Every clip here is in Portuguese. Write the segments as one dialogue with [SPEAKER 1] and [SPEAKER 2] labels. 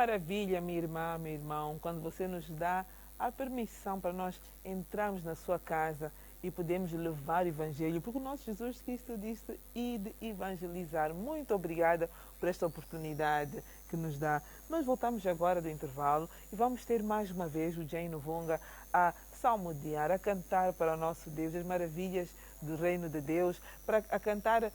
[SPEAKER 1] maravilha, minha irmã, meu irmão, quando você nos dá a permissão para nós entrarmos na sua casa e podemos levar o Evangelho, porque o nosso Jesus Cristo disse: ide evangelizar. Muito obrigada por esta oportunidade que nos dá. Nós voltamos agora do intervalo e vamos ter mais uma vez o Jane Novunga a salmodiar, a cantar para o nosso Deus as maravilhas do reino de Deus, a cantar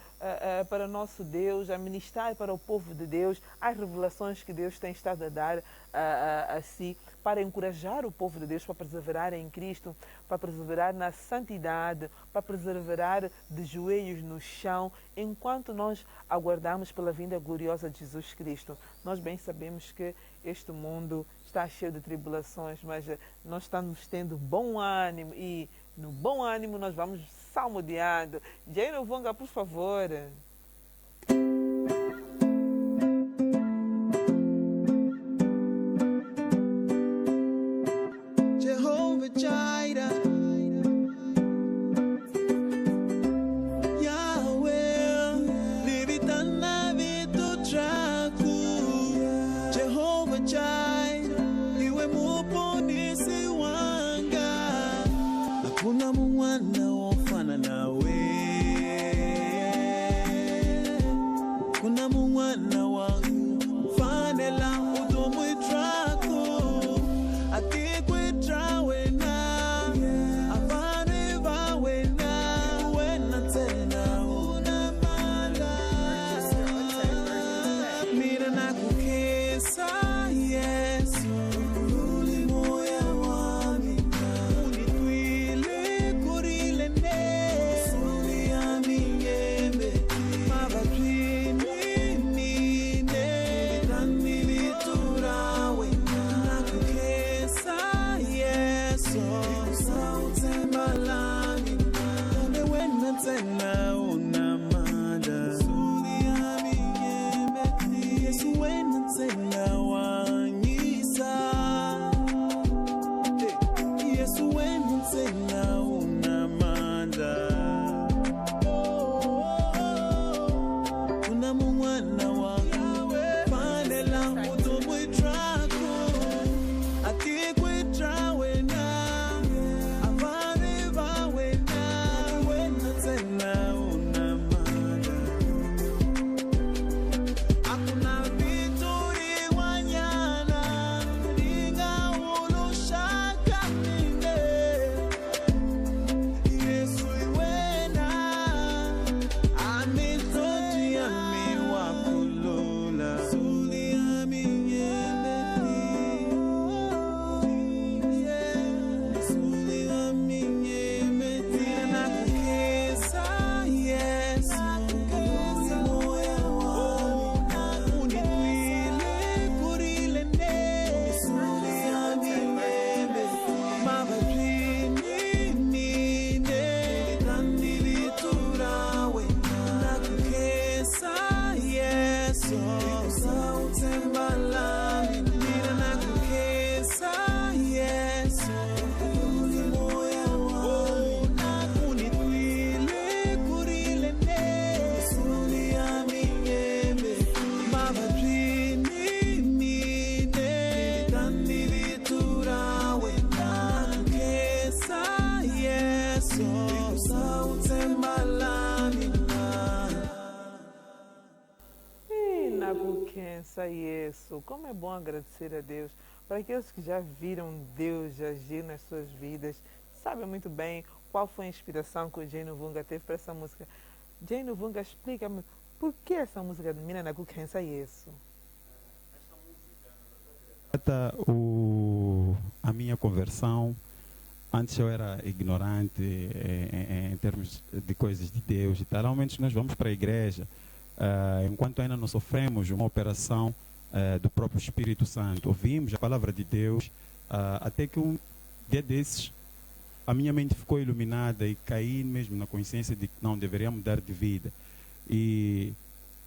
[SPEAKER 1] para o nosso Deus, a ministrar para o povo de Deus as revelações que Deus tem estado a dar a si, para encorajar o povo de Deus para perseverar em Cristo, para perseverar na santidade, para perseverar de joelhos no chão, enquanto nós aguardamos pela vinda gloriosa de Jesus Cristo. Nós bem sabemos que este mundo está cheio de tribulações, mas nós estamos tendo bom ânimo e no bom ânimo nós vamos salmodiando. Jane Novunga, por favor.
[SPEAKER 2] Jehovah Jireh, Yahweh, livitana vitu traku. Jehovah Jireh, iwe muponisi wanga, hakuna mwana wafana nawe, kuna mwana wangu fanela udomwe traku. Atikwe trawe na afane vawe na wena tena unamala. Mira na kukesa Yesu uli moya wamina, unitwile kurile ne suli ya miyembe mabatwini nine tani viturawe na kukesa Yesu sautemba lamina ame wena tena unamada suli ya miyembe Yesu wena tena wanyisa. Yesu wena tena unamada. Kuna mwana wa fanela udomwe trako, atikwe trawe na afane vawe na wena tena unamada. Hakuna vituri wanyana ringa uloshaka mine. Yesu iwena amitoti ami wakulola suli ami yemeti. Suli ami yemeti na kukesa Yesu uli moya wangu, unitwile kurile ne suli ami yemeti mabatwini nine tani viturawe na kukesa Yesu sautemba lamina na kukesa Yesu uli moya wangu, unitwile kurile ne suli ya miyembe mabatwini nine tani viturawe na kukesa Yesu sautemba lamina.
[SPEAKER 1] E na buquença, isso. Como é bom agradecer a Deus. Para aqueles que já viram Deus agir nas suas vidas, sabem muito bem qual foi a inspiração que o Jane Novunga teve para essa música. Jane Novunga, explica-me por que essa música de Mina na buquença, isso.
[SPEAKER 3] A minha conversão, antes eu era ignorante em termos de coisas de Deus e tal. Normalmente nós vamos para a igreja enquanto ainda não sofremos uma operação do próprio Espírito Santo. Ouvimos a palavra de Deus até que um dia desses a minha mente ficou iluminada e caí mesmo na consciência de que não deveria mudar de vida. E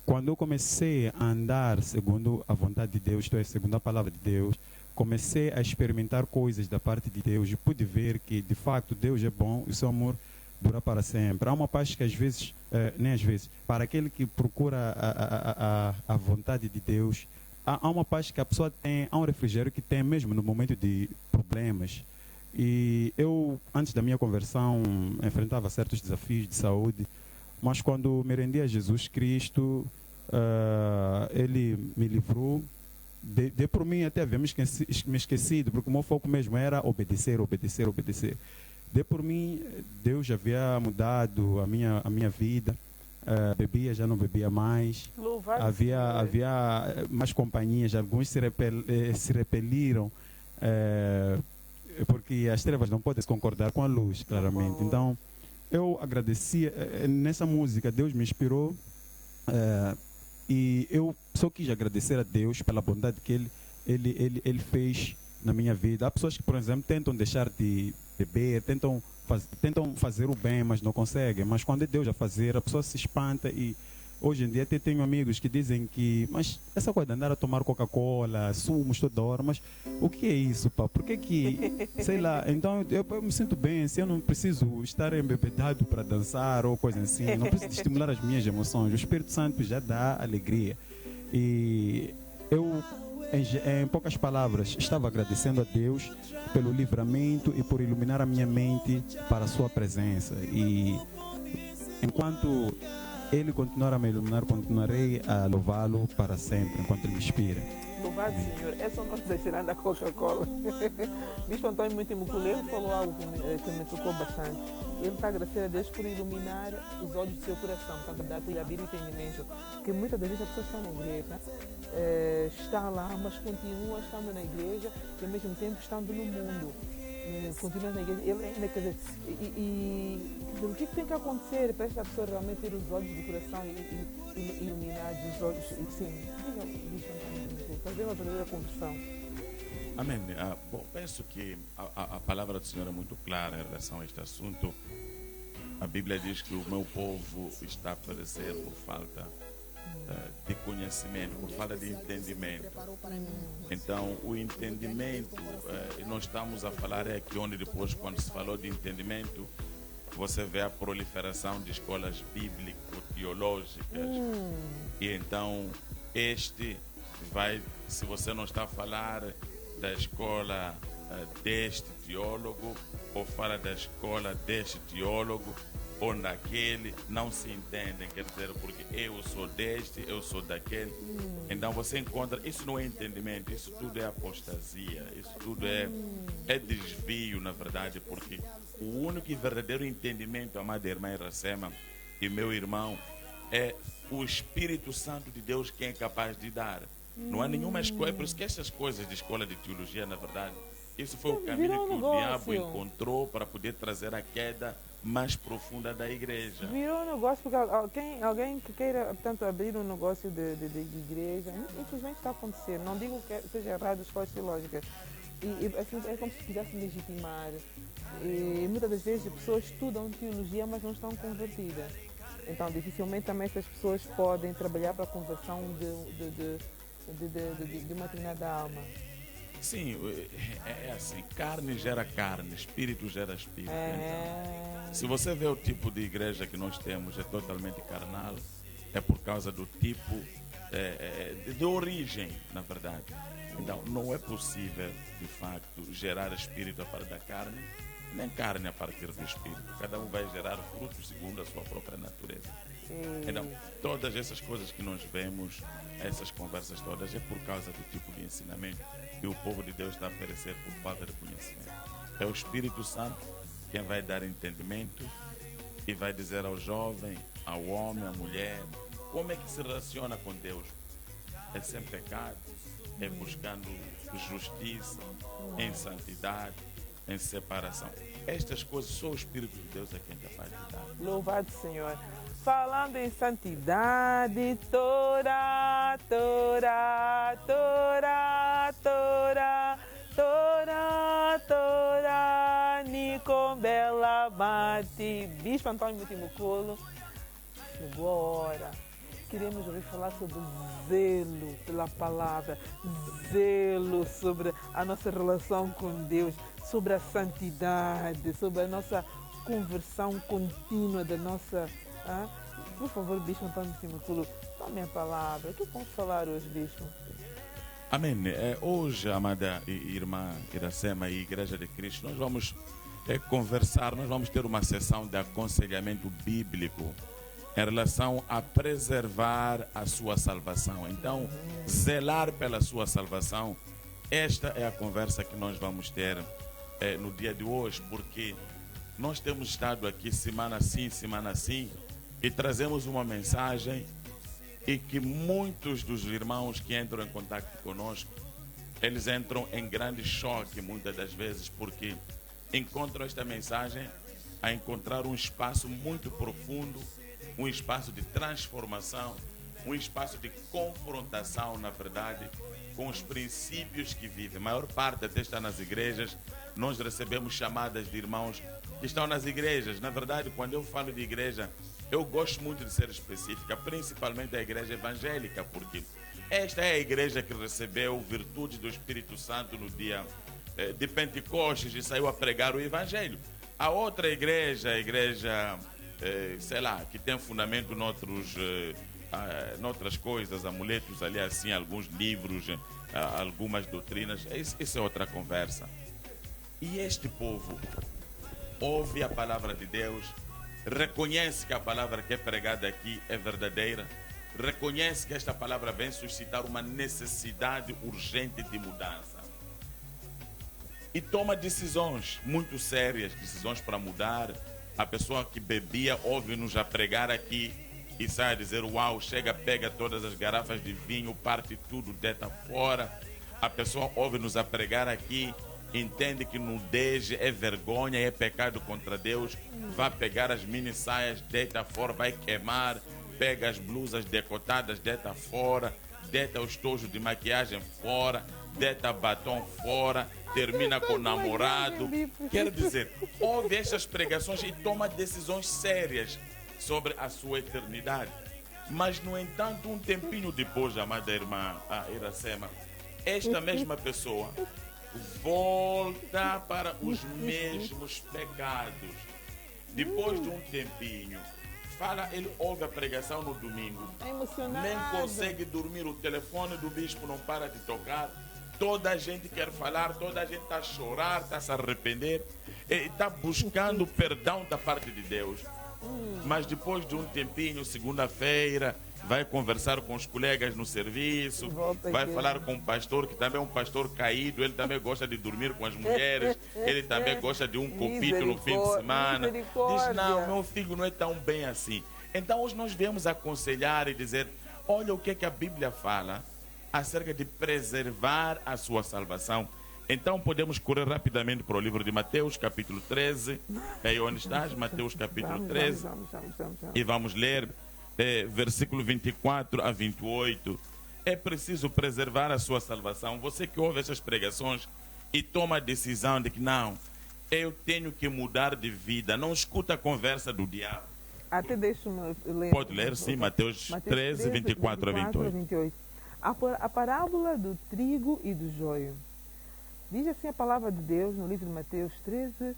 [SPEAKER 3] quando eu comecei a andar segundo a vontade de Deus, isto é, segundo a palavra de Deus, comecei a experimentar coisas da parte de Deus e pude ver que de facto Deus é bom e o seu amor dura para sempre. Há uma parte que às vezes, nem às vezes, para aquele que procura a vontade de Deus, há uma paz que a pessoa tem, há um refrigério que tem mesmo no momento de problemas. E eu, antes da minha conversão, enfrentava certos desafios de saúde, mas quando me rendi a Jesus Cristo, Ele me livrou. De por mim até havia me esquecido, porque o meu foco mesmo era obedecer, obedecer, obedecer. De por mim, Deus já havia mudado a minha vida. Bebia, já não bebia mais.
[SPEAKER 1] Louvado
[SPEAKER 3] Havia mais companhias, alguns se repeliram, porque as trevas não podem se concordar com a luz, claramente. Então, eu agradecia, nessa música, Deus me inspirou, e eu só quis agradecer a Deus pela bondade que Ele fez na minha vida. Há pessoas que, por exemplo, tentam deixar de beber, tentam fazer o bem, mas não conseguem. Mas quando é Deus a fazer, a pessoa se espanta. E hoje em dia até tenho amigos que dizem que, mas essa coisa de andar a tomar Coca-Cola, sumos toda hora, mas o que é isso, pá? Por que sei lá, então eu me sinto bem, assim, eu não preciso estar embebedado para dançar ou coisa assim, não preciso estimular as minhas emoções, o Espírito Santo já dá alegria. E eu, em poucas palavras, estava agradecendo a Deus pelo livramento e por iluminar a minha mente para a sua presença. E enquanto Ele continuar a me iluminar, continuarei a louvá-lo para sempre, enquanto Ele me inspira.
[SPEAKER 1] Louvado Senhor, é só nós exagerando a Coca-Cola. Bispo Antônio Mutimukulu falou algo que me tocou bastante. Ele está a agradecer a Deus por iluminar os olhos do seu coração, para dar por abrir o entendimento. Porque muitas das vezes a pessoa está na igreja, está lá, mas continua estando na igreja e ao mesmo tempo estando no mundo. Continua na igreja, ele ainda quer dizer, o que tem que acontecer para esta pessoa realmente ter os olhos do coração e iluminados os olhos, sim, fazer uma verdadeira conversão.
[SPEAKER 4] Amém. Bom, penso que a palavra do Senhor é muito clara em relação a este assunto. A Bíblia diz que o meu povo está a perecer por falta de conhecimento, por falta de entendimento. Então, o entendimento, nós estamos a falar aqui onde depois, quando se falou de entendimento, você vê a proliferação de escolas bíblico-teológicas. E então, se você não está a falar da escola deste teólogo, ou fala da escola deste teólogo, ou naquele, não se entendem, quer dizer, porque eu sou deste, eu sou daquele. Então você encontra, isso não é entendimento, isso tudo é apostasia, isso tudo é desvio, na verdade, porque o único e verdadeiro entendimento, amada irmã Iracema e meu irmão, é o Espírito Santo de Deus quem é capaz de dar. Não há nenhuma escola, é por isso que essas coisas de escola de teologia, na verdade, isso foi o caminho que o diabo encontrou para poder trazer a queda mais profunda da igreja.
[SPEAKER 1] Virou um negócio, porque alguém que queira, portanto, abrir um negócio de igreja, infelizmente está acontecendo. Não digo que seja errado as escolas teológicas. Assim, é como se quisesse legitimar. E muitas das vezes as pessoas estudam teologia, mas não estão convertidas. Então, dificilmente também essas pessoas podem trabalhar para a conversão de uma determinada alma.
[SPEAKER 4] Sim, é assim, carne gera carne, espírito gera espírito. Então, se você vê o tipo de igreja que nós temos, é totalmente carnal, é por causa do tipo de origem, na verdade. Então, não é possível, de facto, gerar espírito a partir da carne, nem carne a partir do espírito. Cada um vai gerar frutos segundo a sua própria natureza. Então, todas essas coisas que nós vemos, essas conversas todas, é por causa do tipo de ensinamento. E o povo de Deus está a perecer por falta de conhecimento. É o Espírito Santo quem vai dar entendimento e vai dizer ao jovem, ao homem, à mulher, como é que se relaciona com Deus. É sem pecado, é buscando justiça, em santidade, em separação. Estas coisas só o Espírito de Deus é quem é capaz de dar.
[SPEAKER 1] Louvado Senhor. Falando em santidade, Torá, Torá, Torá, Torá, Torá, Torá, Nicombela Mati. Bispo Antônio Mutimukulu, chegou a hora. Queremos ouvir falar sobre zelo pela palavra, zelo sobre a nossa relação com Deus, sobre a santidade, sobre a nossa conversão contínua da nossa... Por favor, Bispo Antônio Mutimukulu, tome a palavra. O que vamos falar hoje, Bispo?
[SPEAKER 4] Amém. Hoje, amada irmã Iracema e Igreja de Cristo, nós vamos conversar, nós vamos ter uma sessão de aconselhamento bíblico em relação a preservar a sua salvação. Então, zelar pela sua salvação, esta é a conversa que nós vamos ter no dia de hoje, porque nós temos estado aqui semana sim, e trazemos uma mensagem e que muitos dos irmãos que entram em contato conosco, eles entram em grande choque muitas das vezes, porque encontram esta mensagem a encontrar um espaço muito profundo, um espaço de transformação, um espaço de confrontação, na verdade, com os princípios que vivem. A maior parte até está nas igrejas. Nós recebemos chamadas de irmãos que estão nas igrejas. Na verdade, quando eu falo de igreja, eu gosto muito de ser específica, principalmente a igreja evangélica, porque esta é a igreja que recebeu virtude do Espírito Santo no dia de Pentecostes e saiu a pregar o evangelho. A outra igreja, a igreja, sei lá, que tem fundamento noutras coisas, amuletos ali assim, alguns livros, algumas doutrinas, isso é outra conversa. E este povo ouve a palavra de Deus, reconhece que a palavra que é pregada aqui é verdadeira, reconhece que esta palavra vem suscitar uma necessidade urgente de mudança e toma decisões muito sérias, decisões para mudar. A pessoa que bebia ouve-nos a pregar aqui e sai a dizer: uau, chega, pega todas as garrafas de vinho, parte tudo, deita fora. A pessoa ouve-nos a pregar aqui, entende que nudez é vergonha, é pecado contra Deus, vai pegar as mini saias, deita fora, vai queimar, pega as blusas decotadas, deita fora, deita os tojos de maquiagem fora, deita batom fora, termina com o namorado. Quer dizer, ouve estas pregações e toma decisões sérias sobre a sua eternidade. Mas, no entanto, um tempinho depois, amada irmã Iracema, esta mesma pessoa volta para os mesmos pecados. Depois de um tempinho, ele ouve a pregação no domingo, nem consegue dormir, o telefone do bispo não para de tocar, toda a gente quer falar, toda a gente está a chorar, está a se arrepender, está buscando perdão da parte de Deus. Mas depois de um tempinho, segunda-feira, vai conversar com os colegas no serviço, vai falar com o pastor, que também é um pastor caído, ele também gosta de dormir com as mulheres, ele também gosta de um copito no fim de semana. Diz: não, meu filho não é tão bem assim. Então hoje nós viemos aconselhar e dizer: olha o que é que a Bíblia fala acerca de preservar a sua salvação. Então podemos correr rapidamente para o livro de Mateus, capítulo 13. Aí onde estás? Mateus, capítulo 13. E vamos ler versículo 24 a 28. É preciso preservar a sua salvação. Você que ouve essas pregações e toma a decisão de que não, eu tenho que mudar de vida, não escuta a conversa do diabo.
[SPEAKER 1] Até deixa-me ler.
[SPEAKER 4] Pode ler, sim, Mateus 13, 24 a 28.
[SPEAKER 1] A parábola do trigo e do joio. Diz assim a palavra de Deus no livro de Mateus 13,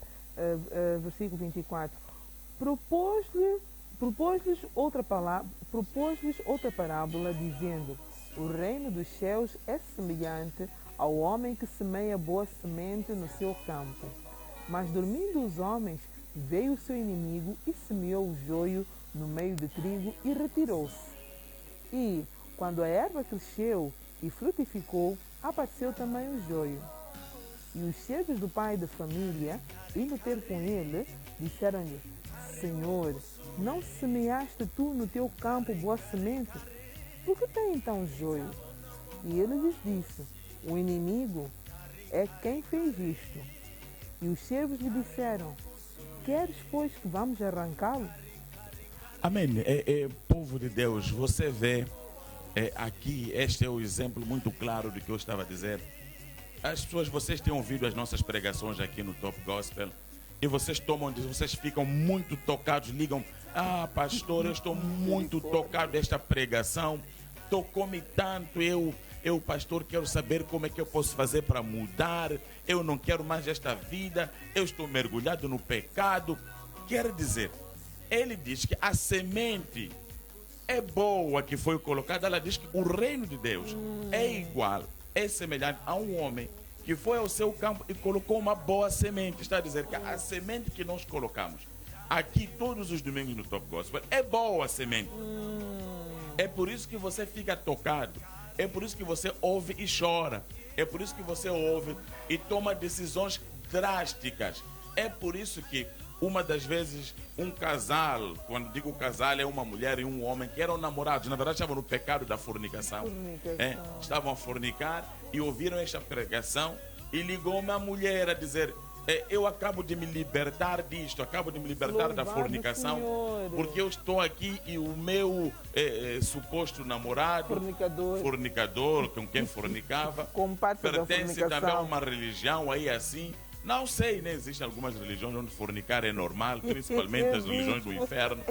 [SPEAKER 1] versículo 24. Propôs-lhes outra parábola, dizendo: o reino dos céus é semelhante ao homem que semeia boa semente no seu campo. Mas, dormindo os homens, veio o seu inimigo e semeou o joio no meio do trigo e retirou-se. E, quando a erva cresceu e frutificou, apareceu também o joio. E os servos do pai da família, indo ter com ele, disseram-lhe: Senhor, não semeaste tu no teu campo boa semente? Por que tem então joio? E ele lhes disse: o inimigo é quem fez isto. E os servos lhe disseram: queres, pois, que vamos arrancá-lo?
[SPEAKER 4] Amém. Povo de Deus, você vê aqui, este é o exemplo muito claro do que eu estava a dizer. As pessoas, vocês têm ouvido as nossas pregações aqui no Top Gospel e vocês ficam muito tocados, ligam: ah, pastor, eu estou muito tocado desta pregação, tocou-me tanto, eu, pastor, quero saber como é que eu posso fazer para mudar, eu não quero mais esta vida, eu estou mergulhado no pecado. Quer dizer, ele diz que a semente é boa que foi colocada, ela diz que o reino de Deus é igual é semelhante a um homem que foi ao seu campo e colocou uma boa semente. Está a dizer que a semente que nós colocamos aqui todos os domingos no Top Gospel é boa semente. É por isso que você fica tocado. É por isso que você ouve e chora. É por isso que você ouve e toma decisões drásticas. É por isso que uma das vezes um casal, quando digo casal é uma mulher e um homem que eram namorados, na verdade estavam no pecado da fornicação. Estavam a fornicar e ouviram esta pregação e ligou-me a mulher a dizer: eu acabo de me libertar disto, acabo de me libertar da fornicação, porque eu estou aqui e o meu suposto namorado, fornicador com quem fornicava, pertence também a uma religião aí assim. Não sei, né? Existem algumas religiões onde fornicar é normal, principalmente as religiões do inferno.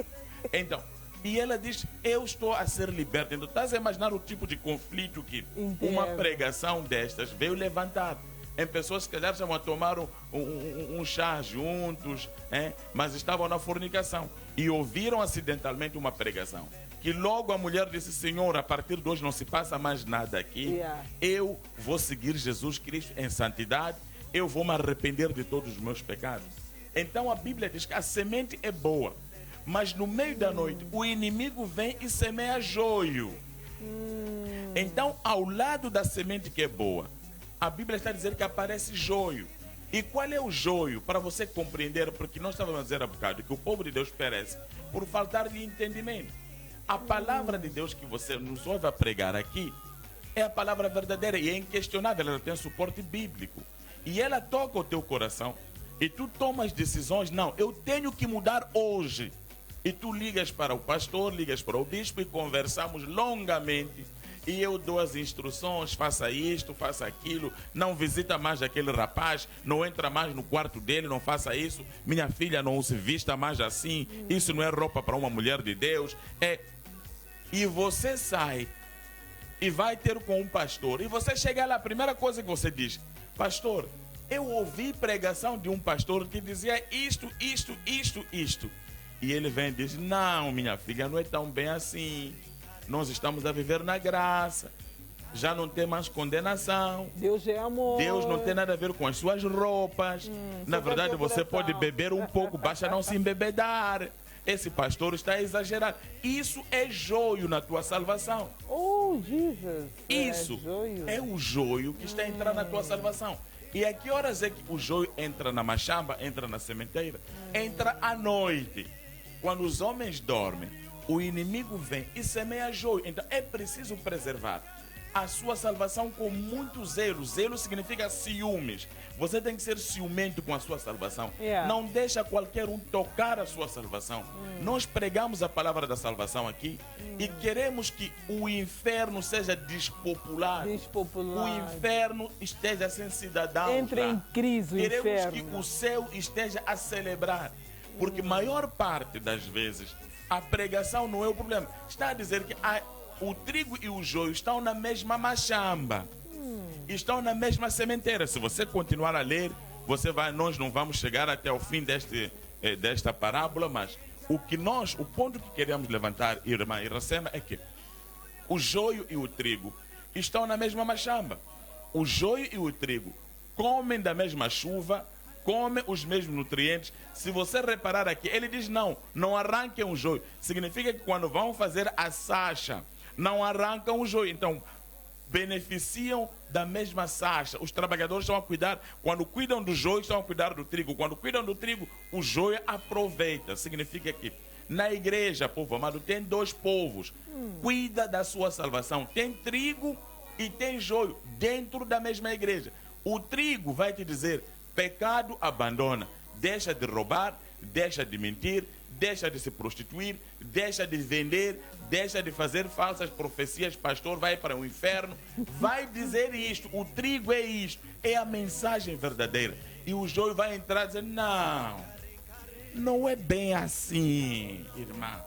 [SPEAKER 4] Então, e ela diz: eu estou a ser liberta. Então, estás a imaginar o tipo de conflito que uma pregação destas veio levantar em pessoas que, calhar, estavam a tomar um chá juntos, mas estavam na fornicação e ouviram acidentalmente uma pregação. Que logo a mulher disse: Senhor, a partir de hoje não se passa mais nada aqui. Eu vou seguir Jesus Cristo em santidade. Eu vou me arrepender de todos os meus pecados. Então a Bíblia diz que a semente é boa, mas no meio da noite o inimigo vem e semeia joio. Então, ao lado da semente que é boa, a Bíblia está dizendo que aparece joio. E qual é o joio? Para você compreender, porque nós estávamos a dizer há bocado que o povo de Deus perece por faltar de entendimento. A palavra de Deus que você nos ouve a pregar aqui é a palavra verdadeira e é inquestionável, ela tem suporte bíblico. E ela toca o teu coração e tu tomas decisões. Não, eu tenho que mudar hoje. E tu ligas para o pastor, ligas para o bispo e conversamos longamente. E eu dou as instruções: faça isto, faça aquilo, não visita mais aquele rapaz, não entra mais no quarto dele, não faça isso. Minha filha, não se vista mais assim, isso não é roupa para uma mulher de Deus. E você sai e vai ter com um pastor. E você chega lá, a primeira coisa que você diz: pastor, eu ouvi pregação de um pastor que dizia isto. E ele vem e diz: não, minha filha, não é tão bem assim. Nós estamos a viver na graça. Já não tem mais condenação.
[SPEAKER 1] Deus é amor.
[SPEAKER 4] Deus não tem nada a ver com as suas roupas. Na verdade, você pode beber um pouco, basta não se embebedar. Esse pastor está exagerado. Isso é joio na tua salvação.
[SPEAKER 1] Oh, Jesus.
[SPEAKER 4] Isso é o joio que está entrando na tua salvação. E a que horas é que o joio entra na machamba, entra na sementeira? Entra à noite. Quando os homens dormem, o inimigo vem e semeia joio. Então é preciso preservar a sua salvação com muito zelo. Zelo significa ciúmes. Você tem que ser ciumento com a sua salvação. Não deixa qualquer um tocar a sua salvação. Nós pregamos a palavra da salvação aqui e queremos que o inferno seja despopulado. O inferno esteja sem cidadãos.
[SPEAKER 1] Entra em crise o inferno.
[SPEAKER 4] Queremos que o céu esteja a celebrar. Porque maior parte das vezes a pregação não é o problema. Está a dizer que o trigo e o joio estão na mesma machamba. Estão na mesma sementeira. Se você continuar a ler, nós não vamos chegar até o fim desta parábola, mas o ponto que queremos levantar, irmã Iracema, é que o joio e o trigo estão na mesma machamba. O joio e o trigo comem da mesma chuva, comem os mesmos nutrientes. Se você reparar aqui, ele diz: não arranquem o joio. Significa que quando vão fazer a sacha, não arrancam o joio. Então, beneficiam da mesma sacha. Os trabalhadores estão a cuidar. Quando cuidam do joio, estão a cuidar do trigo. Quando cuidam do trigo, o joio aproveita. Significa que na igreja, povo amado, tem dois povos. Cuida da sua salvação. Tem trigo e tem joio dentro da mesma igreja. O trigo vai te dizer: pecado, abandona. Deixa de roubar, deixa de mentir, deixa de se prostituir, deixa de vender, deixa de fazer falsas profecias. Pastor, vai para o inferno. Vai dizer isto. O trigo é isto. É a mensagem verdadeira. E o joio vai entrar e dizer: não é bem assim, irmã.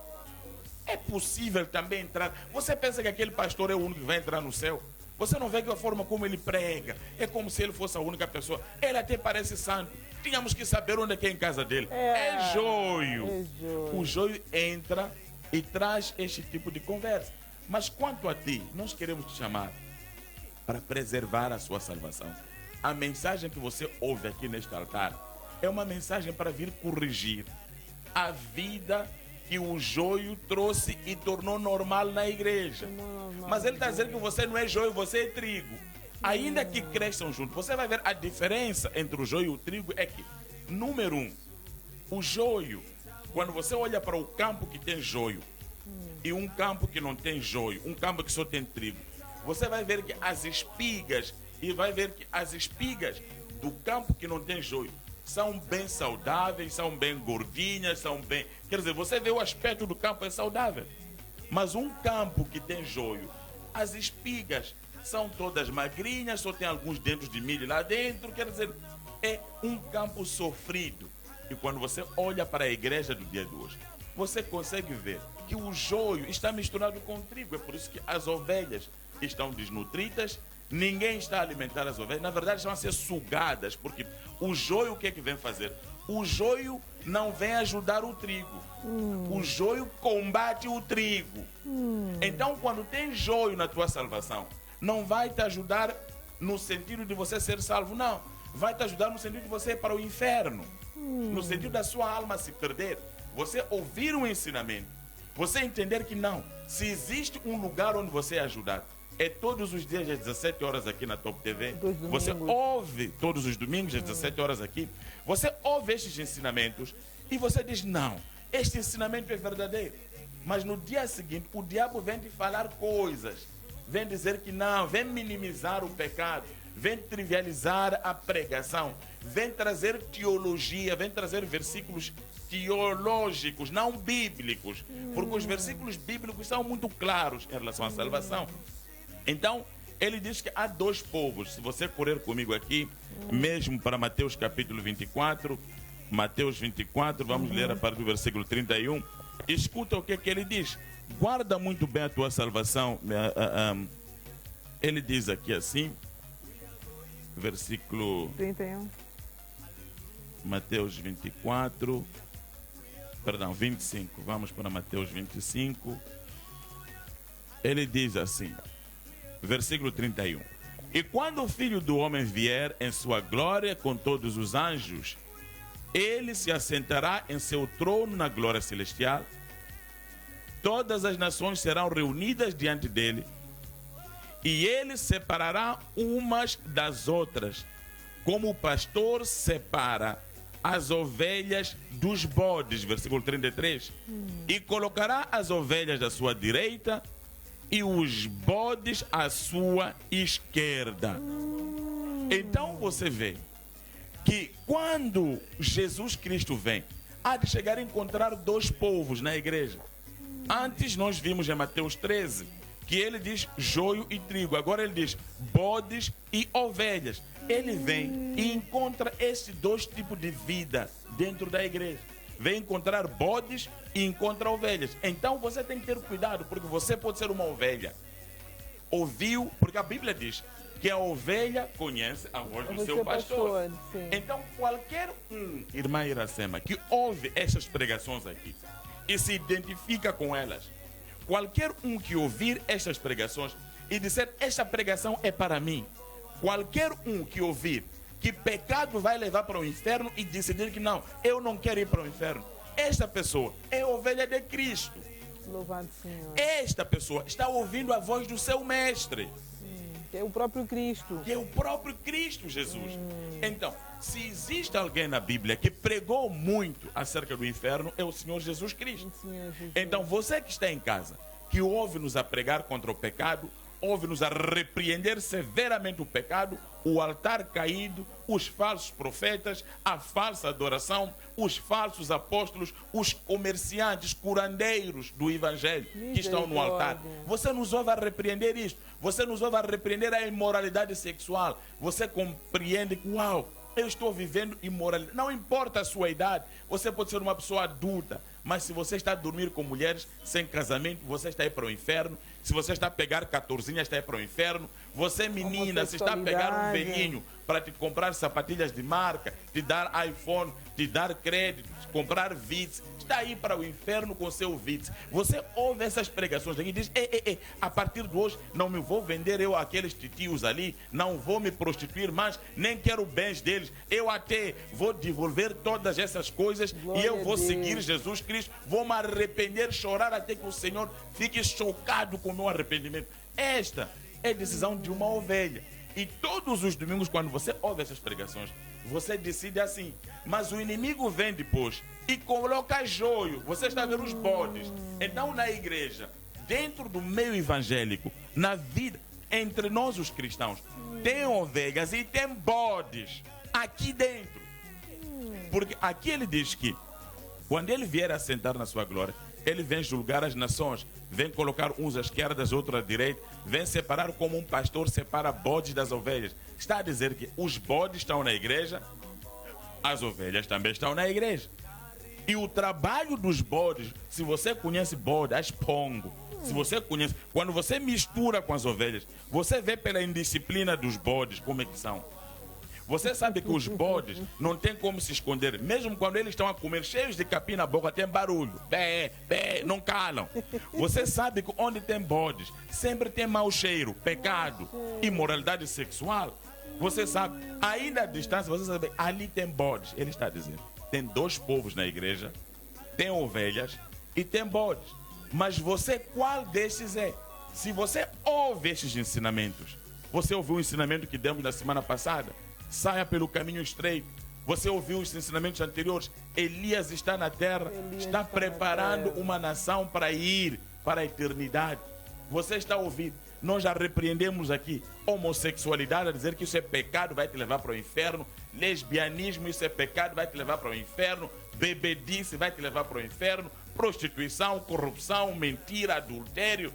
[SPEAKER 4] É possível também entrar. Você pensa que aquele pastor é o único que vai entrar no céu? Você não vê que a forma como ele prega é como se ele fosse a única pessoa. Ele até parece santo. Tínhamos que saber onde é que é em casa dele. É joio. O joio entra e traz este tipo de conversa. Mas quanto a ti, nós queremos te chamar para preservar a sua salvação. A mensagem que você ouve aqui neste altar é uma mensagem para vir corrigir a vida que o joio trouxe e tornou normal na igreja. Mas ele está dizendo que você não é joio, você é trigo. Ainda que cresçam juntos, você vai ver a diferença entre o joio e o trigo é que, número 1, o joio, quando você olha para o campo que tem joio e um campo que não tem joio, um campo que só tem trigo, você vai ver que as espigas, e vai ver que as espigas do campo que não tem joio são bem saudáveis, são bem gordinhas, são bem... Quer dizer, você vê o aspecto do campo é saudável. Mas um campo que tem joio, as espigas são todas magrinhas, só tem alguns dentros de milho lá dentro. Quer dizer, é um campo sofrido. E quando você olha para a igreja do dia de hoje, você consegue ver que o joio está misturado com o trigo. É por isso que as ovelhas estão desnutridas, ninguém está a alimentar as ovelhas. Na verdade, estão a ser sugadas, porque o joio, o que é que vem fazer? O joio não vem ajudar o trigo. O joio combate o trigo. Então, quando tem joio na tua salvação, não vai te ajudar no sentido de você ser salvo, não. Vai te ajudar no sentido de você ir para o inferno. No sentido da sua alma se perder. Você ouvir um ensinamento, você entender que não. Se existe um lugar onde você é ajudado, é todos os dias às 17 horas aqui na Top TV. Você ouve todos os domingos às 17 horas aqui. Você ouve estes ensinamentos e você diz, não, este ensinamento é verdadeiro. Mas no dia seguinte, o diabo vem te falar coisas. Vem dizer que não, vem minimizar o pecado. Vem trivializar a pregação. Vem trazer teologia, vem trazer versículos teológicos, não bíblicos. Porque os versículos bíblicos são muito claros em relação à salvação. Então, ele diz que há dois povos. Se você correr comigo aqui, mesmo para Mateus capítulo 24, Mateus 24, vamos ler a partir do versículo 31. Escuta o que ele diz. Guarda muito bem a tua salvação. Ele diz aqui assim, versículo
[SPEAKER 1] 31.
[SPEAKER 4] Mateus 24, perdão, 25. Vamos para Mateus 25. Ele diz assim, versículo 31. E quando o Filho do Homem vier em sua glória com todos os anjos, ele se assentará em seu trono na glória celestial. Todas as nações serão reunidas diante dele, e ele separará umas das outras, como o pastor separa as ovelhas dos bodes, versículo 33. E colocará as ovelhas à sua direita e os bodes à sua esquerda. Então você vê que quando Jesus Cristo vem, há de chegar a encontrar dois povos na igreja. Antes nós vimos em Mateus 13 que ele diz joio e trigo. Agora ele diz bodes e ovelhas. Ele vem e encontra esses dois tipos de vida dentro da igreja. Vem encontrar bodes e encontra ovelhas. Então você tem que ter cuidado, porque você pode ser uma ovelha. Ouviu, porque a Bíblia diz que a ovelha conhece a voz do seu pastor. Então qualquer irmã Iracema, que ouve essas pregações aqui e se identifica com elas, qualquer que ouvir estas pregações e disser, esta pregação é para mim, qualquer que ouvir que pecado vai levar para o inferno e decidir que não, eu não quero ir para o inferno, esta pessoa é ovelha de Cristo.
[SPEAKER 1] Louvado Senhor.
[SPEAKER 4] Esta pessoa está ouvindo a voz do seu mestre,
[SPEAKER 1] que é o próprio Cristo.
[SPEAKER 4] Que é o próprio Cristo Jesus. Então, se existe alguém na Bíblia que pregou muito acerca do inferno, é o Senhor Jesus Cristo.
[SPEAKER 1] Senhor Jesus.
[SPEAKER 4] Então, você que está em casa, que ouve-nos a pregar contra o pecado, ouve-nos a repreender severamente o pecado, o altar caído, os falsos profetas, a falsa adoração, os falsos apóstolos, os comerciantes, curandeiros do evangelho que estão no altar. Você nos ouve a repreender isto. Você nos ouve a repreender a imoralidade sexual. Você compreende que, uau, eu estou vivendo imoralidade. Não importa a sua idade, você pode ser uma pessoa adulta, Mas se você está a dormir com mulheres sem casamento, você está aí para o inferno. Se você está a pegar 14, está aí para o inferno. Você, menina, se está a pegar um velhinho para te comprar sapatilhas de marca, te dar iPhone, te dar crédito, comprar Vitz, está aí para o inferno com seu Vitz. Você ouve essas pregações aqui e diz, a partir de hoje não me vou vender eu àqueles titios ali, não vou me prostituir mais, nem quero bens deles, eu até vou devolver todas essas coisas e eu vou seguir Jesus Cristo, vou me arrepender, chorar até que o Senhor fique chocado com o meu arrependimento. Esta é a decisão de uma ovelha. E todos os domingos, quando você ouve essas pregações, você decide assim. Mas o inimigo vem depois e coloca joio. Você está a ver os bodes. Então, na igreja, dentro do meio evangélico, na vida, entre nós os cristãos, tem ovelhas e tem bodes aqui dentro. Porque aqui ele diz que, quando ele vier a sentar na sua glória, ele vem julgar as nações, vem colocar uns à esquerda, outros à direita, vem separar como um pastor separa bodes das ovelhas. Está a dizer que os bodes estão na igreja, as ovelhas também estão na igreja. E o trabalho dos bodes, se você conhece bode, as pongo, se você conhece, quando você mistura com as ovelhas, você vê pela indisciplina dos bodes como é que são. Você sabe que os bodes não tem como se esconder. Mesmo quando eles estão a comer cheios de capim na boca, tem barulho. Bé, bé, não calam. Você sabe que onde tem bodes, sempre tem mau cheiro, pecado, imoralidade sexual. Você sabe, ainda à distância, você sabe, ali tem bodes. Ele está dizendo, tem dois povos na igreja, tem ovelhas e tem bodes. Mas você, qual destes é? Se você ouve estes ensinamentos, você ouviu o ensinamento que demos na semana passada? Saia pelo caminho estreito. Você ouviu os ensinamentos anteriores? Elias está na terra, está preparando uma nação para ir para a eternidade. Você está ouvindo? Nós já repreendemos aqui homossexualidade, a dizer que isso é pecado, vai te levar para o inferno. Lesbianismo, isso é pecado, vai te levar para o inferno. Bebedice, vai te levar para o inferno. Prostituição, corrupção, mentira, adultério.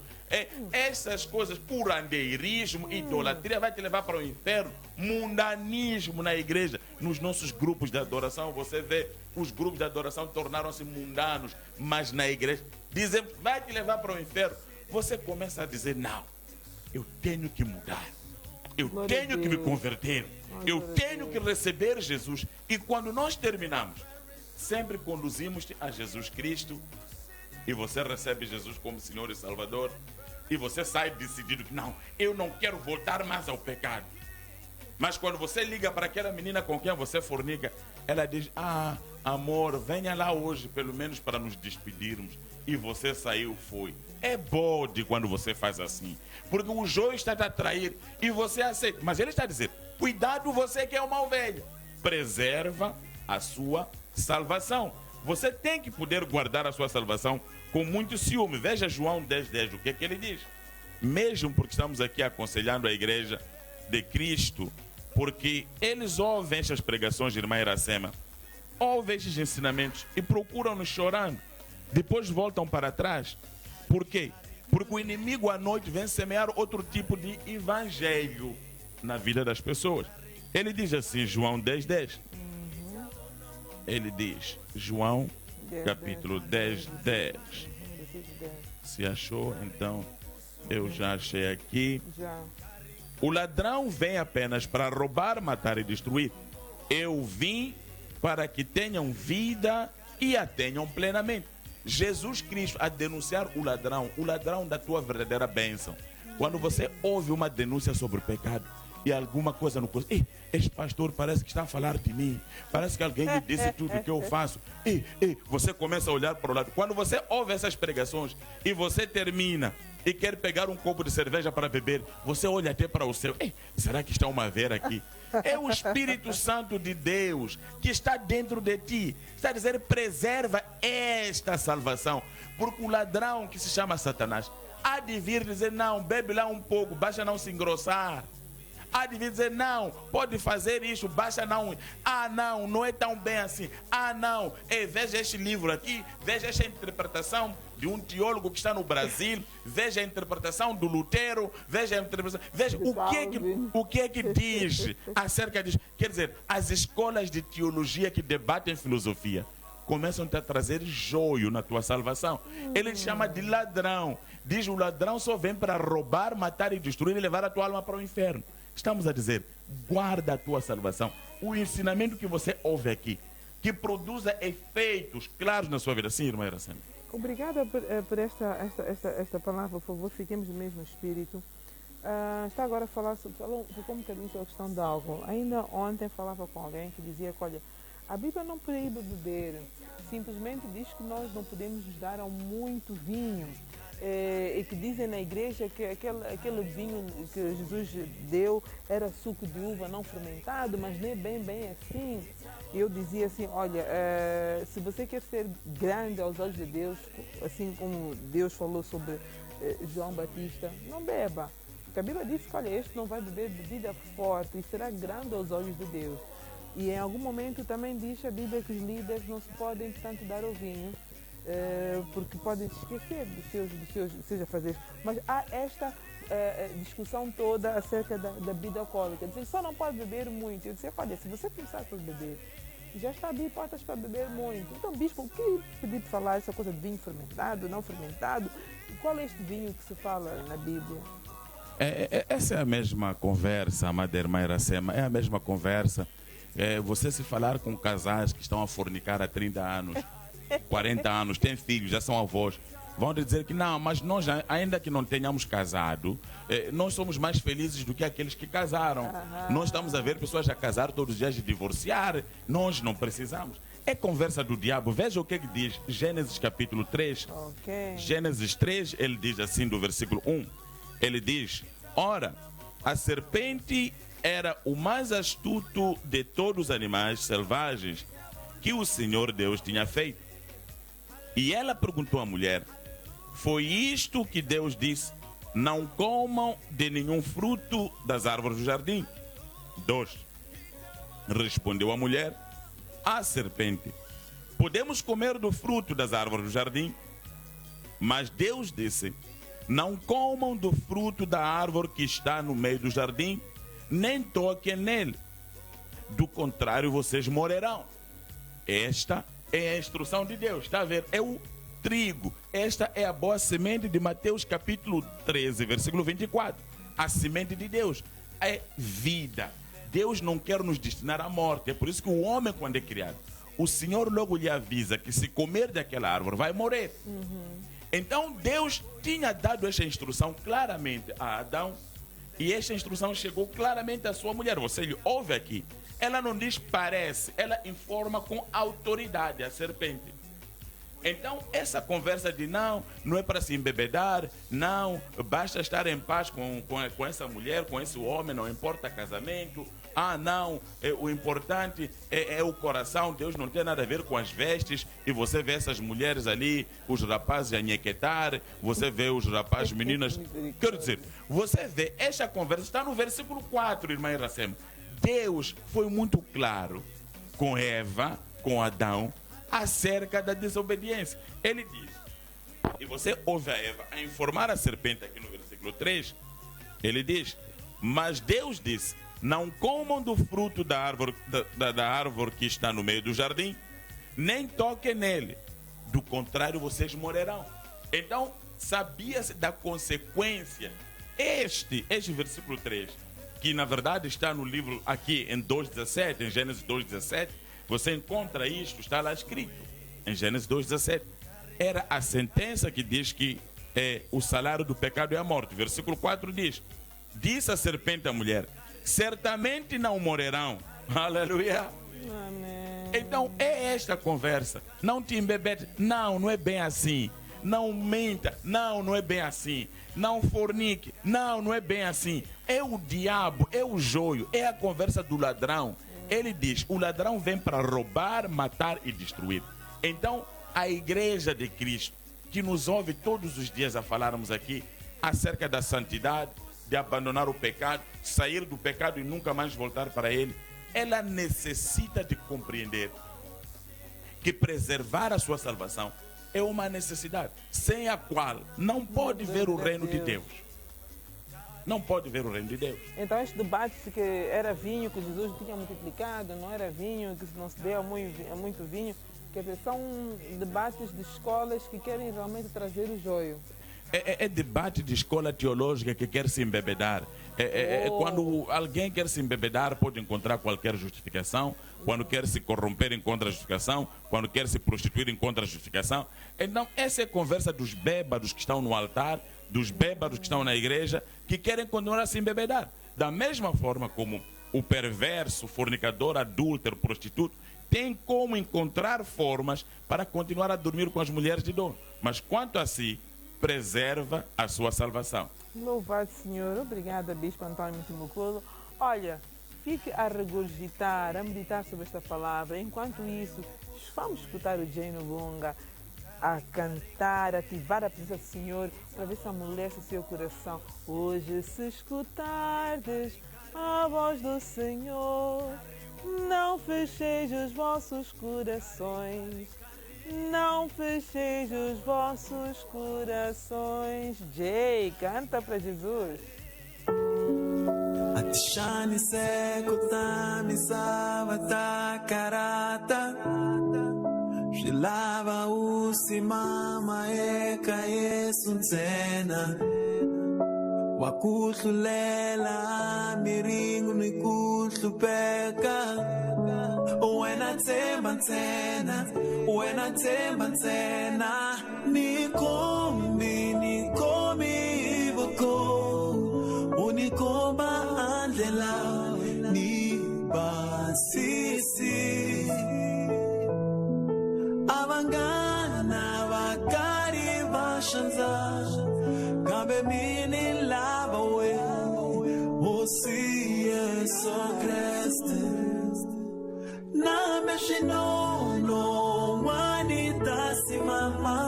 [SPEAKER 4] Essas coisas, curandeirismo, idolatria, vai te levar para o inferno. Mundanismo na igreja. Nos nossos grupos de adoração, você vê, os grupos de adoração tornaram-se mundanos. Mas na igreja, dizem, vai te levar para o inferno. Você começa a dizer, não, eu tenho que mudar. Eu tenho que me converter. Eu tenho que receber Jesus. E quando nós terminamos, sempre conduzimos-te a Jesus Cristo. E você recebe Jesus como Senhor e Salvador. E você sai decidido que não, eu não quero voltar mais ao pecado. Mas quando você liga para aquela menina com quem você fornica, ela diz, amor, venha lá hoje, pelo menos para nos despedirmos. E você saiu, foi. É bode quando você faz assim. Porque o joio está a te atrair e você aceita. Mas ele está a dizer, cuidado você que é uma ovelha. Preserva a sua salvação. Você tem que poder guardar a sua salvação com muito ciúme. Veja João 10:10, o que é que ele diz? Mesmo porque estamos aqui aconselhando a igreja de Cristo, porque eles ouvem estas pregações de irmã Iracema, ouvem estes ensinamentos e procuram-nos chorando. Depois voltam para trás. Por quê? Porque o inimigo à noite vem semear outro tipo de evangelho na vida das pessoas. Ele diz assim, João 10:10. Ele diz, João, capítulo 10:10. Se achou, então eu já achei aqui. O ladrão vem apenas para roubar, matar e destruir. Eu vim para que tenham vida e a tenham plenamente. Jesus Cristo a denunciar o ladrão da tua verdadeira bênção. Quando você ouve uma denúncia sobre o pecado e alguma coisa no curso, este pastor parece que está a falar de mim, parece que alguém me disse tudo o que eu faço, você começa a olhar para o lado. Quando você ouve essas pregações e você termina e quer pegar um copo de cerveja para beber, você olha até para o céu, será que está uma vera aqui? É o Espírito Santo de Deus que está dentro de ti. Está a dizer, preserva esta salvação. Porque o ladrão que se chama Satanás há de vir dizer, não, bebe lá um pouco, basta não se engrossar. Há de vir dizer, não, pode fazer isso, basta não. Não, não é tão bem assim. Não, veja este livro aqui, veja esta interpretação de um teólogo que está no Brasil, veja a interpretação do Lutero, veja a interpretação, veja o que é que diz acerca disso. Quer dizer, as escolas de teologia que debatem filosofia começam-te a trazer joio na tua salvação. Ele chama de ladrão. Diz: o ladrão só vem para roubar, matar e destruir e levar a tua alma para o inferno. Estamos a dizer: guarda a tua salvação. O ensinamento que você ouve aqui, que produza efeitos claros na sua vida. Sim, irmã Iracema.
[SPEAKER 1] Obrigada por esta palavra, por favor, fiquemos no mesmo espírito. Está agora a falar, ficou um bocadinho sobre a questão de álcool. Ainda ontem falava com alguém que dizia que, olha, a Bíblia não proíbe beber, simplesmente diz que nós não podemos nos dar a muito vinho. E que dizem na igreja que aquele vinho que Jesus deu era suco de uva não fermentado, mas nem bem assim. E eu dizia assim, olha, se você quer ser grande aos olhos de Deus, assim como Deus falou sobre João Batista, não beba. Porque a Bíblia diz que, olha, este não vai beber bebida forte e será grande aos olhos de Deus. E em algum momento também diz a Bíblia que os líderes não se podem, portanto, dar ao vinho, porque podem se esquecer dos seus afazeres. Mas há esta discussão toda acerca da bebida alcoólica. Dizem que só não pode beber muito. Eu disse, olha, se você começar por beber, já está a abrir portas para beber muito. Então, bispo, o que pedir de falar essa coisa de vinho fermentado, não fermentado? Qual é este vinho que se fala na Bíblia?
[SPEAKER 4] Essa é a mesma conversa, amada irmã Iracema, é a mesma conversa. Você se falar com casais que estão a fornicar há 30 anos, 40 anos, têm filhos, já são avós, vão dizer que não, mas nós, ainda que não tenhamos casado, nós somos mais felizes do que aqueles que casaram. Nós estamos a ver pessoas a casar todos os dias e divorciar, nós não precisamos. É conversa do diabo. Veja o que diz Gênesis capítulo 3.
[SPEAKER 1] Okay.
[SPEAKER 4] Gênesis 3, ele diz assim do versículo 1. Ele diz: ora, a serpente era o mais astuto de todos os animais selvagens que o Senhor Deus tinha feito. E ela perguntou à mulher: foi isto que Deus disse, não comam de nenhum fruto das árvores do jardim? 2. Respondeu a mulher à serpente: podemos comer do fruto das árvores do jardim? Mas Deus disse: não comam do fruto da árvore que está no meio do jardim, nem toquem nele. Do contrário, vocês morrerão. Esta é a instrução de Deus. Está a ver? É o trigo. Esta é a boa semente de Mateus capítulo 13, versículo 24. A semente de Deus é vida. Deus não quer nos destinar à morte. É por isso que o homem, quando é criado, o Senhor logo lhe avisa que se comer daquela árvore vai morrer. Então Deus tinha dado esta instrução claramente a Adão, e esta instrução chegou claramente à sua mulher. Você lhe ouve aqui. Ela não diz parece, ela informa com autoridade a serpente. Então essa conversa de não é para se embebedar, não, basta estar em paz com essa mulher, com esse homem, não importa casamento. Não, o importante é o coração. Deus não tem nada a ver com as vestes. E você vê essas mulheres ali, os rapazes a nhequetar, você vê os rapazes, meninas. Quero dizer, você vê, esta conversa está no versículo 4, irmã Iracema. Deus foi muito claro com Eva, com Adão, acerca da desobediência. Ele diz, e você ouve a Eva a informar a serpente aqui no versículo 3, ele diz: mas Deus disse, não comam do fruto da árvore que está no meio do jardim, nem toquem nele, do contrário vocês morrerão. Então, sabia-se da consequência. Este versículo 3, que na verdade está no livro aqui em 2,17, em Gênesis 2,17, você encontra isto, está lá escrito, em Gênesis 2,17. Era a sentença que diz que o salário do pecado é a morte. Versículo 4 diz: disse a serpente à mulher, certamente não morrerão. Aleluia.
[SPEAKER 1] Amém.
[SPEAKER 4] Então é esta conversa. Não te embebede. Não é bem assim. Não minta. Não é bem assim. Não fornique. Não é bem assim. É o diabo, é o joio, é a conversa do ladrão. Ele diz, o ladrão vem para roubar, matar e destruir. Então a igreja de Cristo, que nos ouve todos os dias a falarmos aqui acerca da santidade, de abandonar o pecado, sair do pecado e nunca mais voltar para ele, ela necessita de compreender que preservar a sua salvação é uma necessidade, sem a qual não pode ver o reino de Deus. Não pode ver o reino de Deus.
[SPEAKER 1] Então este debate se que era vinho que Jesus tinha multiplicado, não era vinho, que não se deu a muito vinho, Quer dizer, são debates de escolas que querem realmente trazer o joio.
[SPEAKER 4] É debate de escola teológica que quer se embebedar. Quando alguém quer se embebedar, pode encontrar qualquer justificação. Quando quer se corromper, encontra justificação. Quando quer se prostituir, encontra justificação. Então, essa é a conversa dos bêbados que estão no altar, dos bêbados que estão na igreja, que querem continuar a se embebedar. Da mesma forma como o perverso, fornicador, adúltero, prostituto, tem como encontrar formas para continuar a dormir com as mulheres de dono. Mas quanto a si, preserva a sua salvação.
[SPEAKER 1] Louvado Senhor. Obrigada, Bispo Antônio Mutimucolo. Olha, fique a regurgitar, a meditar sobre esta palavra. Enquanto isso, vamos escutar o Jay Novunga a cantar, a ativar a presença do Senhor para ver se amolece o seu coração. Hoje, se escutardes a voz do Senhor, não fecheis os vossos corações. Não fecheis os vossos corações. Jay, canta para Jesus.
[SPEAKER 2] Atishani sekutami savata karata Shilava usimama eka Yesu ntsena Wakuhlulela miringu nikuhlupeka Wena temba ntsena Nikomi ivoko Unikomba andlela Nibasisi Abangana bakari bashanza Kambe mini lava we Osi Yesu Christ Na meshinono wanita simama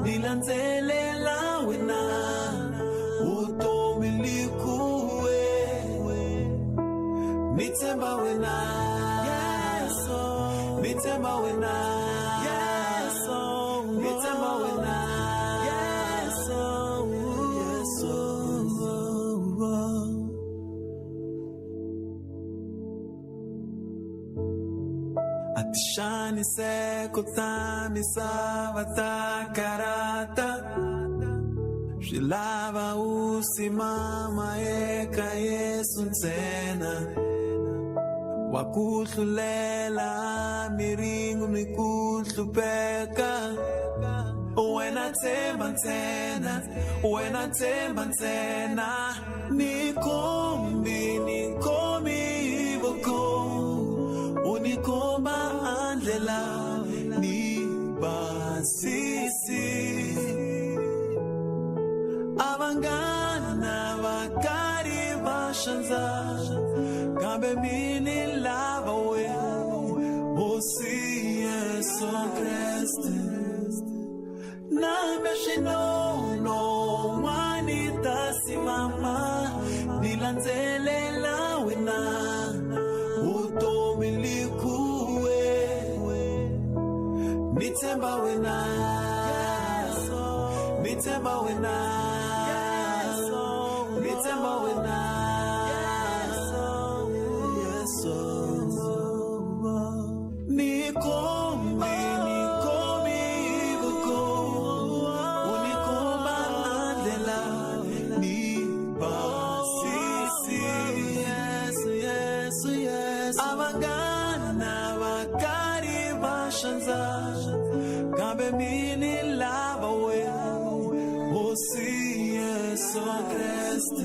[SPEAKER 2] Nilanzelela wena Utomilikuwe Nitemba wena Yeso Nitemba wena Yeso Nitemba wena Yeso Yeso Atishani sekutami savata karata Shilava usimama eka Yesu ntsena Wakuhlulela miringu nikuhlupeka Wena temba ntsena Nikomi ivoko Unikomba andlela Nibasisi Abangana bakari bashanza Kambe mini lava we Osi Yesu Christ Na meshinono wanita simama Nilanzelela wena Utomilikuwe Nitemba wena Nitemba wena Nitemba wena Yeso Nikomi ivoko Unikomba andlela Nibasisi Yes Abangana bakari bashanza Kambe mini lava we Osi Yesu Christ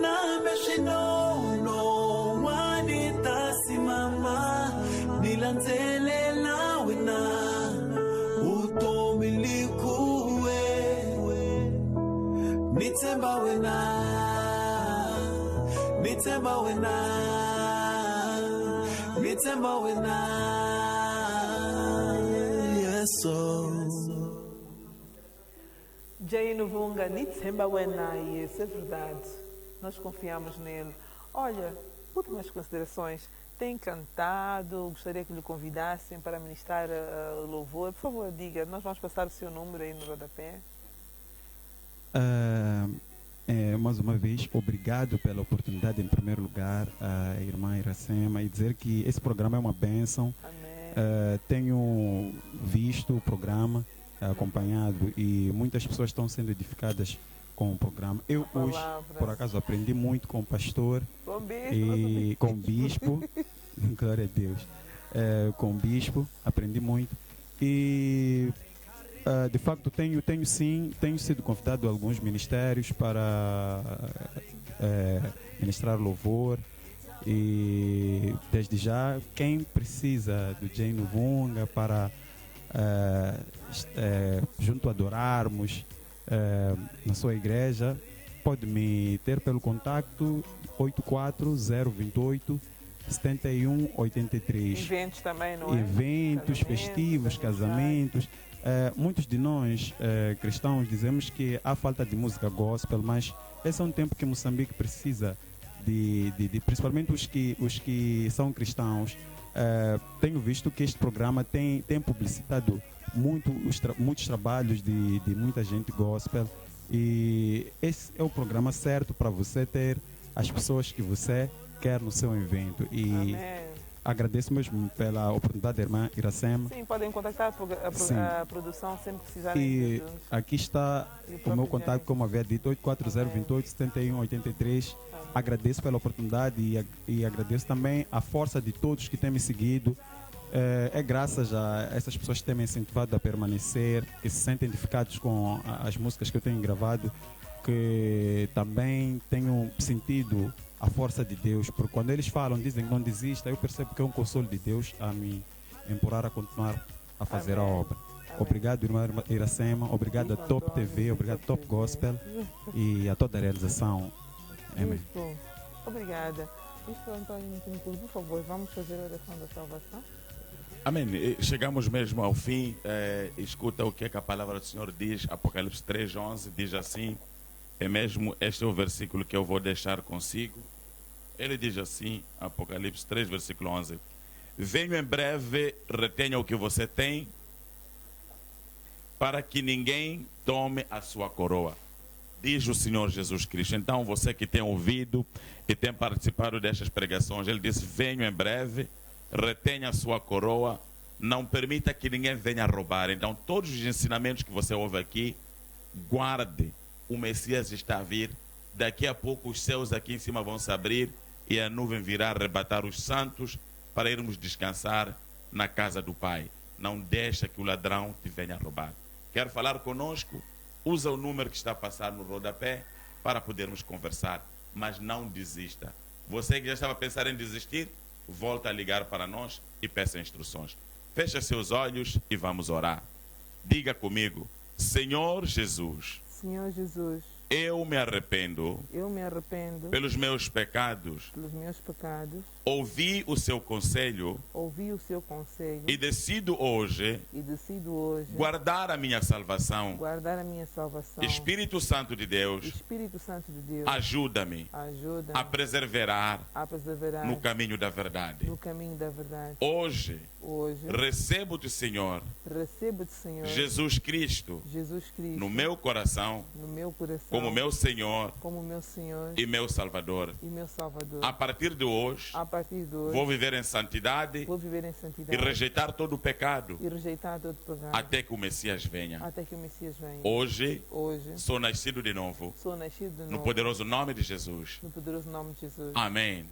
[SPEAKER 2] Na meshinono wanita simama Nilanzelela wena Utomilikuwe Nitemba wena Nitemba wena Nitemba wena Yeso
[SPEAKER 1] Jay Novunga, Nitemba wena, isso é verdade. Nós confiamos nele. Olha, últimas considerações. Tem cantado, gostaria que lhe convidassem para ministrar o louvor. Por favor, diga, nós vamos passar o seu número aí no rodapé.
[SPEAKER 3] Mais uma vez, obrigado pela oportunidade, em primeiro lugar, à irmã Iracema, e dizer que esse programa é uma bênção.
[SPEAKER 1] Amém.
[SPEAKER 3] Tenho visto o programa, acompanhado, e muitas pessoas estão sendo edificadas com o programa. Eu hoje, por acaso, aprendi muito com o pastor e com o bispo. Glória a Deus. Com o bispo, aprendi muito. E de facto tenho sido convidado a alguns ministérios para ministrar louvor. E desde já, quem precisa do Jane Luvunga para junto adorarmos na sua igreja, pode me ter pelo contacto 84028 7183.
[SPEAKER 1] Eventos também, não é?
[SPEAKER 3] Eventos festivos, casamentos. Muitos de nós cristãos dizemos que há falta de música gospel, mas esse é um tempo que Moçambique precisa de principalmente os que são cristãos. Tenho visto que este programa tem publicitado muitos trabalhos de muita gente gospel, e esse é o programa certo para você ter as pessoas que você quer no seu evento. E
[SPEAKER 1] amém.
[SPEAKER 3] Agradeço mesmo pela oportunidade da irmã Iracema.
[SPEAKER 1] Sim, podem contactar a produção sempre precisarem.
[SPEAKER 3] E aqui está o meu contato, como havia dito, 840287183. Agradeço pela oportunidade e agradeço também a força de todos que têm me seguido. É graças a essas pessoas que têm me incentivado a permanecer, que se sentem edificados com as músicas que eu tenho gravado, que também tenho sentido a força de Deus, porque quando eles falam, dizem que não desista, eu percebo que é um consolo de Deus a me empurrar a continuar a fazer a obra. Amém. Obrigado, irmã Iracema, obrigado a Top TV, obrigado a Top Gospel e a toda a realização. Amém.
[SPEAKER 1] Obrigada. Antônio, por favor, vamos fazer a oração da salvação.
[SPEAKER 4] Amém. Chegamos mesmo ao fim. Escuta o que a palavra do Senhor diz. Apocalipse 3:11 diz assim. É mesmo, este é o versículo que eu vou deixar consigo. Ele diz assim, Apocalipse 3, versículo 11. Venho em breve, retenha o que você tem, para que ninguém tome a sua coroa. Diz o Senhor Jesus Cristo. Então, você que tem ouvido e tem participado destas pregações, ele diz, venho em breve, retenha a sua coroa, não permita que ninguém venha roubar. Então, todos os ensinamentos que você ouve aqui, guarde. O Messias está a vir. Daqui a pouco os céus aqui em cima vão se abrir e a nuvem virá arrebatar os santos para irmos descansar na casa do Pai. Não deixa que o ladrão te venha roubar. Quer falar conosco? Usa o número que está a passar no rodapé para podermos conversar. Mas não desista. Você que já estava a pensar em desistir, volta a ligar para nós e peça instruções. Feche seus olhos e vamos orar. Diga comigo, Senhor Jesus.
[SPEAKER 1] Senhor Jesus,
[SPEAKER 4] eu me arrependo pelos meus pecados. Ouvi o seu conselho e decido hoje guardar a minha salvação. Espírito Santo de Deus, ajuda-me a perseverar no caminho da verdade. Hoje recebo-te, Senhor, Jesus Cristo, no meu coração, como meu Senhor, e meu Salvador. A partir de hoje, vou viver em santidade, e rejeitar todo o pecado, até que o Messias venha. Hoje, sou nascido de novo, no poderoso nome de Jesus. Amém.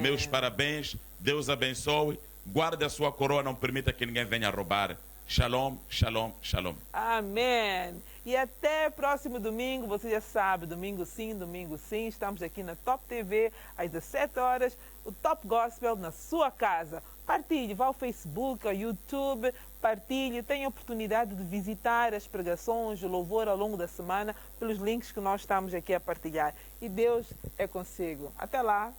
[SPEAKER 4] Meus parabéns, Deus abençoe, guarde a sua coroa, não permita que ninguém venha roubar. Shalom, shalom, shalom.
[SPEAKER 1] Amém. E até próximo domingo, você já sabe, domingo sim, estamos aqui na Top TV, às 17 horas, o Top Gospel na sua casa. Partilhe, vá ao Facebook, ao YouTube, partilhe, tenha a oportunidade de visitar as pregações, o louvor ao longo da semana, pelos links que nós estamos aqui a partilhar. E Deus é consigo. Até lá.